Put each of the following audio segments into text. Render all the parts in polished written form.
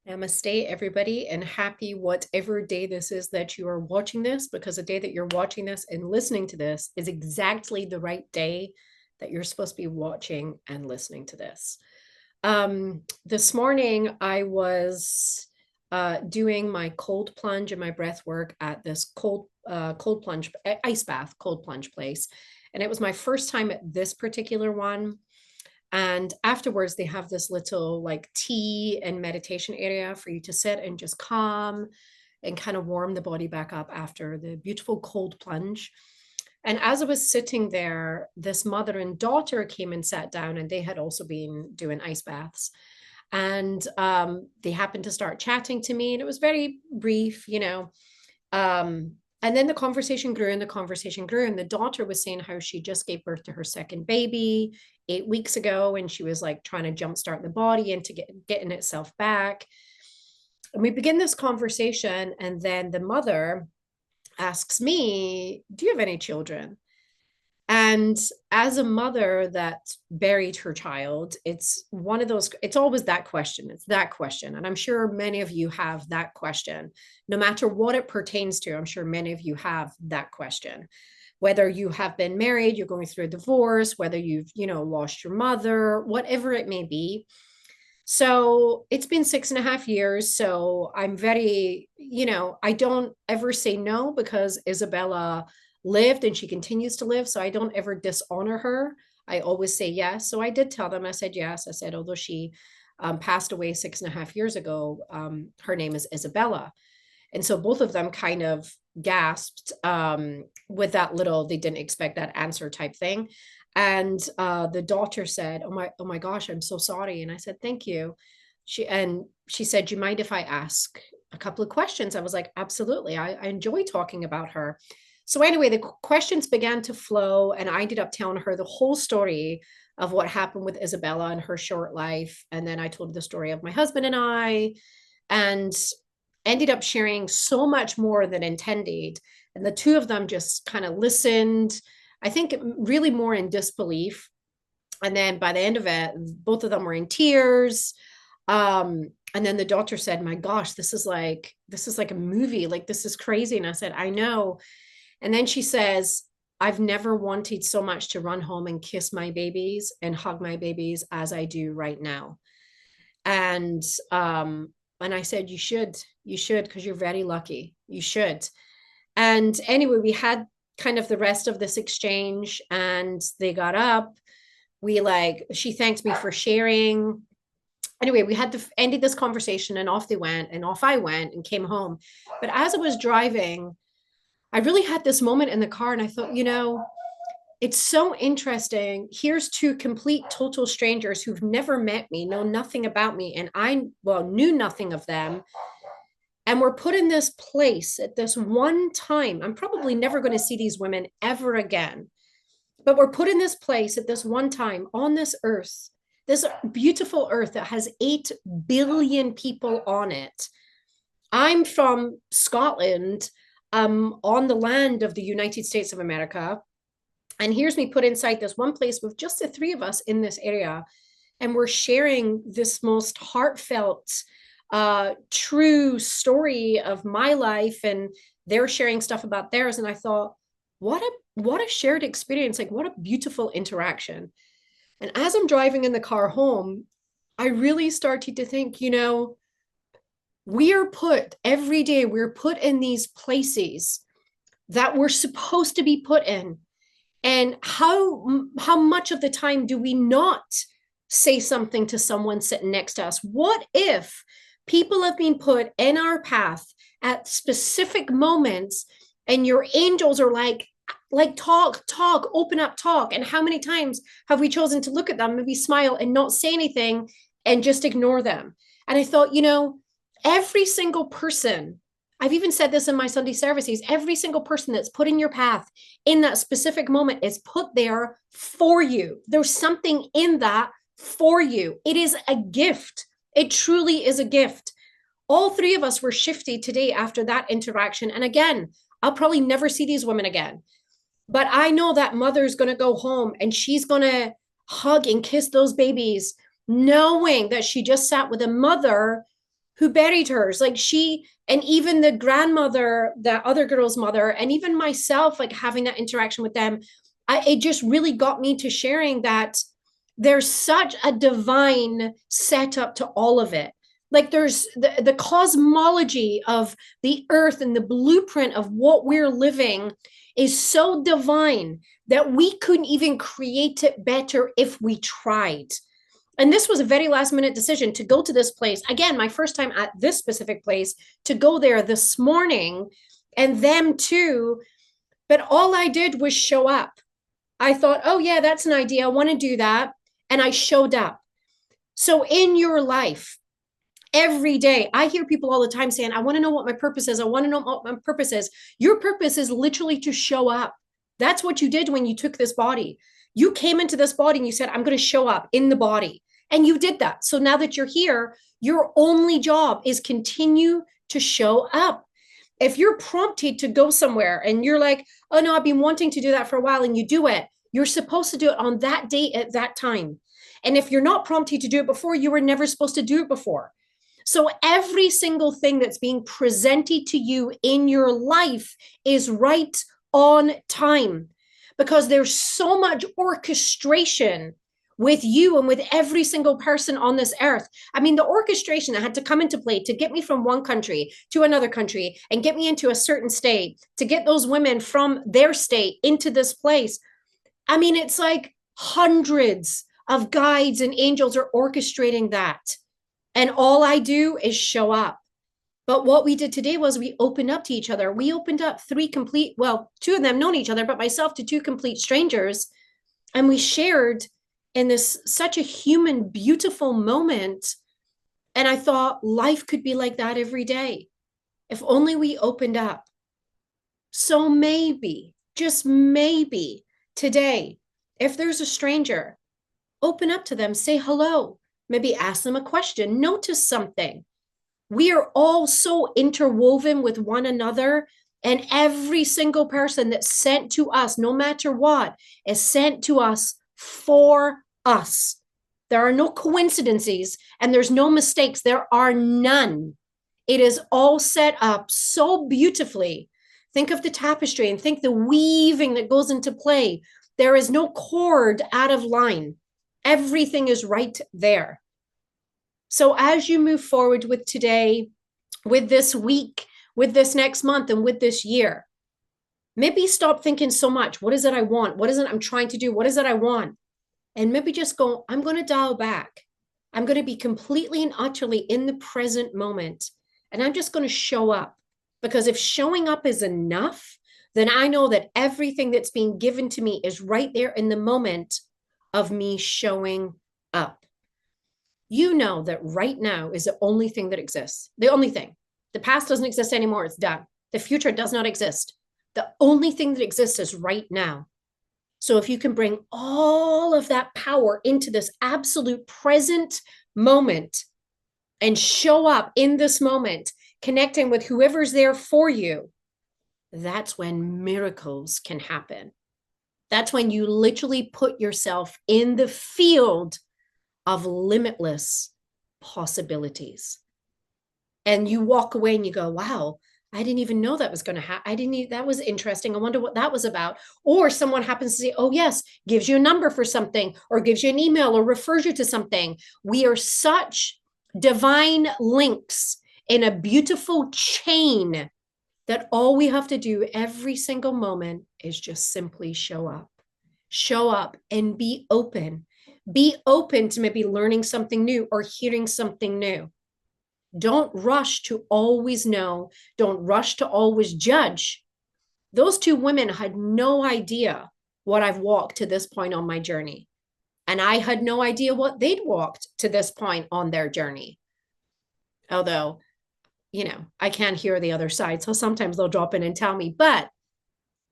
Namaste, everybody, and happy whatever day this is that you are watching this, because the day that you're watching this and listening to this is exactly the right day that you're supposed to be watching and listening to this. This morning, I was doing my cold plunge and my breath work at this cold plunge, ice bath, cold plunge place. And it was my first time at this particular one. And afterwards, they have this little like tea and meditation area for you to sit and just calm and kind of warm the body back up after the beautiful cold plunge. And as I was sitting there, this mother and daughter came and sat down, and they had also been doing ice baths. And they happened to start chatting to me, and it was very brief. And then the conversation grew and the conversation grew. And the daughter was saying how she just gave birth to her second baby 8 weeks ago. And she was like trying to jumpstart the body into getting itself back. And we begin this conversation. And then the mother asks me, "Do you have any children?" And as a mother that buried her child, it's one of those, it's always that question. It's that question. And I'm sure many of you have that question, no matter what it pertains to. I'm sure many of you have that question. Whether you have been married, you're going through a divorce, whether you've lost your mother, whatever it may be. So it's been 6.5 years. So I'm I don't ever say no, because Isabella lived and she continues to live. So I don't ever dishonor her. I always say yes. So I did tell them, I said yes. I said, although she passed away 6.5 years ago, her name is Isabella. And so both of them kind of gasped with that little, they didn't expect that answer type thing. And the daughter said, oh my gosh, I'm so sorry. And I said, thank you. She said, "Do you mind if I ask a couple of questions?" I was like, absolutely. I enjoy talking about her. So anyway, the questions began to flow, and I ended up telling her the whole story of what happened with Isabella and her short life. And then I told the story of my husband and I, and ended up sharing so much more than intended. And the two of them just kind of listened, I think really more in disbelief. And then by the end of it, both of them were in tears. And then the daughter said, "My gosh, this is like a movie. Like, this is crazy." And I said, "I know." And then she says, "I've never wanted so much to run home and kiss my babies and hug my babies as I do right now." And and I said, you should, because you're very lucky. You should. And anyway, we had kind of the rest of this exchange, and they got up. She thanked me for sharing. Anyway, we had to ended this conversation, and off they went, and off I went and came home. But as I was driving, I really had this moment in the car, and I thought, it's so interesting. Here's two complete total strangers who've never met me, know nothing about me, and knew nothing of them. And we're put in this place at this one time. I'm probably never going to see these women ever again, but we're put in this place at this one time on this earth, this beautiful earth that has 8 billion people on it. I'm from Scotland, on the land of the United States of America. And here's me put inside this one place with just the three of us in this area. And we're sharing this most heartfelt, true story of my life. And they're sharing stuff about theirs. And I thought, what a shared experience. Like, what a beautiful interaction. And as I'm driving in the car home, I really started to think, we are put every day, we're put in these places that we're supposed to be put in. And how much of the time do we not say something to someone sitting next to us? What if people have been put in our path at specific moments, and your angels are like, talk, open up, talk. And how many times have we chosen to look at them, maybe smile and not say anything and just ignore them? And I thought, every single person, I've even said this in my Sunday services, every single person that's put in your path in that specific moment is put there for you. There's something in that for you. It is a gift. It truly is a gift. All three of us were shifted today after that interaction. And again, I'll probably never see these women again. But I know that mother's going to go home and she's going to hug and kiss those babies, knowing that she just sat with a mother who buried hers. Like she, and even the grandmother, the other girl's mother, and even myself, like having that interaction with them, it just really got me to sharing that there's such a divine setup to all of it. Like there's the cosmology of the earth and the blueprint of what we're living is so divine that we couldn't even create it better if we tried. And this was a very last minute decision to go to this place. Again, my first time at this specific place, to go there this morning and them too. But all I did was show up. I thought, oh, yeah, that's an idea. I want to do that. And I showed up. So in your life, every day, I hear people all the time saying, I want to know what my purpose is. I want to know what my purpose is. Your purpose is literally to show up. That's what you did when you took this body. You came into this body and you said, I'm going to show up in the body. And you did that. So now that you're here, your only job is continue to show up. If you're prompted to go somewhere and you're like, oh no, I've been wanting to do that for a while, and you do it, you're supposed to do it on that date at that time. And if you're not prompted to do it before, you were never supposed to do it before. So every single thing that's being presented to you in your life is right on time, because there's so much orchestration with you and with every single person on this earth. I mean, the orchestration that had to come into play to get me from one country to another country and get me into a certain state, to get those women from their state into this place. I mean, it's like hundreds of guides and angels are orchestrating that. And all I do is show up. But what we did today was we opened up to each other. We opened up two of them known each other, but myself to two complete strangers. And we shared in this such a human, beautiful moment. And I thought life could be like that every day, if only we opened up. So maybe, just maybe today, if there's a stranger, open up to them, say hello, maybe ask them a question, notice something. We are all so interwoven with one another, and every single person that's sent to us, no matter what, is sent to us for us. There are no coincidences and there's no mistakes. There are none. It is all set up so beautifully. Think of the tapestry and think the weaving that goes into play. There is no cord out of line. Everything is right there. So as you move forward with today, with this week, with this next month, and with this year, maybe stop thinking so much. What is it I want? What is it I'm trying to do? What is it I want? And maybe just go, I'm going to dial back. I'm going to be completely and utterly in the present moment. And I'm just going to show up. Because if showing up is enough, then I know that everything that's being given to me is right there in the moment of me showing up. You know that right now is the only thing that exists. The only thing. The past doesn't exist anymore. It's done. The future does not exist. The only thing that exists is right now. So if you can bring all of that power into this absolute present moment and show up in this moment, connecting with whoever's there for you, that's when miracles can happen. That's when you literally put yourself in the field of limitless possibilities. And you walk away and you go, wow, I didn't even know that was going to happen. That was interesting. I wonder what that was about. Or someone happens to say, oh, yes, gives you a number for something, or gives you an email, or refers you to something. We are such divine links in a beautiful chain that all we have to do every single moment is just simply show up. Show up and be open. Be open to maybe learning something new or hearing something new. Don't rush to always know. Don't rush to always judge. Those two women had no idea what I've walked to this point on my journey. And I had no idea what they'd walked to this point on their journey. Although, I can't hear the other side. So sometimes they'll drop in and tell me, but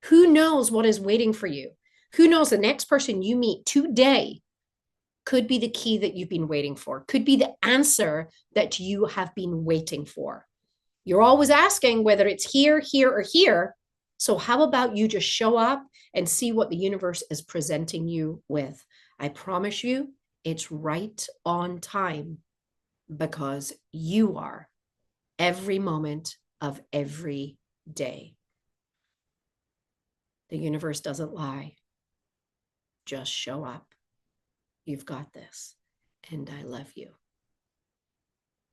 who knows what is waiting for you? Who knows the next person you meet today could be the key that you've been waiting for, could be the answer that you have been waiting for. You're always asking whether it's here, here, or here. So how about you just show up and see what the universe is presenting you with? I promise you, it's right on time because you are every moment of every day. The universe doesn't lie. Just show up. You've got this. And I love you.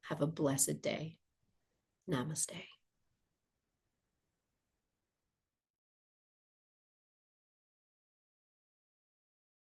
Have a blessed day. Namaste.